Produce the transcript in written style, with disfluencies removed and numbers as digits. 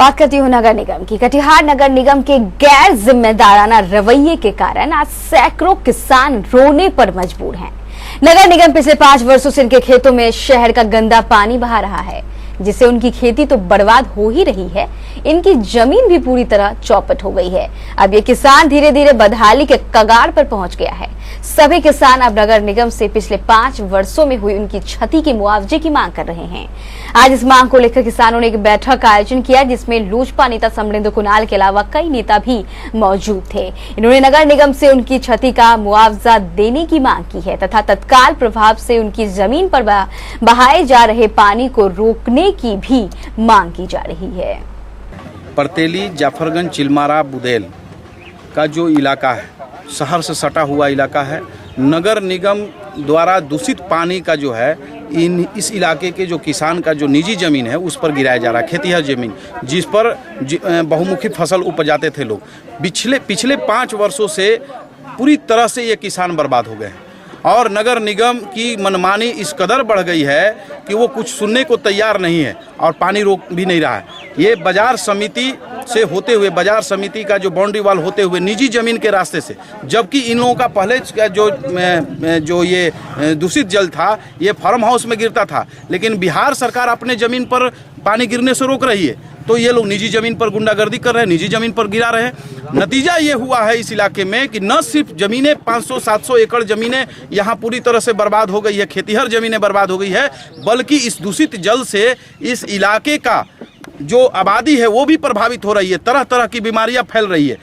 बात करती हूँ नगर निगम की। कटिहार नगर निगम के गैर जिम्मेदाराना रवैये के कारण आज सैकड़ों किसान रोने पर मजबूर हैं। नगर निगम पिछले 5 वर्षों से इनके खेतों में शहर का गंदा पानी बहा रहा है, जिससे उनकी खेती तो बर्बाद हो ही रही है, इनकी जमीन भी पूरी तरह चौपट हो गई है। अब ये किसान धीरे धीरे बदहाली के कगार पर पहुंच गया है। सभी किसान अब नगर निगम से पिछले 5 वर्षों में हुई उनकी क्षति के मुआवजे की मांग कर रहे हैं। आज इस मांग को लेकर किसानों ने एक बैठक का आयोजन किया, जिसमें लोजपा नेता समरेंद्र कुणाल के अलावा कई नेता भी मौजूद थे। इन्होंने नगर निगम से उनकी क्षति का मुआवजा देने की मांग की है तथा तत्काल प्रभाव से उनकी जमीन पर बहाए जा रहे पानी को रोकने की भी मांग की जा रही है। परतेली, जाफरगंज, चिलमारा, बुदेल का जो इलाका है, शहर से सटा हुआ इलाका है, नगर निगम द्वारा दूषित पानी का जो है इस इलाके के जो किसान का जो निजी ज़मीन है उस पर गिराया जा रहा है। खेतिहर ज़मीन जिस पर बहुमुखी फसल उपजाते थे लोग, पिछले 5 वर्षों से पूरी तरह से ये किसान बर्बाद हो गए हैं। और नगर निगम की मनमानी इस कदर बढ़ गई है कि वो कुछ सुनने को तैयार नहीं है और पानी रोक भी नहीं रहा है। ये बाजार समिति से होते हुए, बाजार समिति का जो बाउंड्री वाल होते हुए निजी ज़मीन के रास्ते से, जबकि इन लोगों का पहले जो ये दूषित जल था ये फार्म हाउस में गिरता था, लेकिन बिहार सरकार अपने ज़मीन पर पानी गिरने से रोक रही है, तो ये लोग निजी ज़मीन पर गुंडागर्दी कर रहे हैं, निजी ज़मीन पर गिरा रहे हैं। नतीजा ये हुआ है इस इलाके में कि न सिर्फ ज़मीनें 500-700 एकड़ ज़मीनें यहाँ पूरी तरह से बर्बाद हो गई है, खेतिहर ज़मीनें बर्बाद हो गई है, बल्कि इस दूषित जल से इस इलाके का जो आबादी है वो भी प्रभावित हो रही है। तरह तरह की बीमारियां फैल रही है।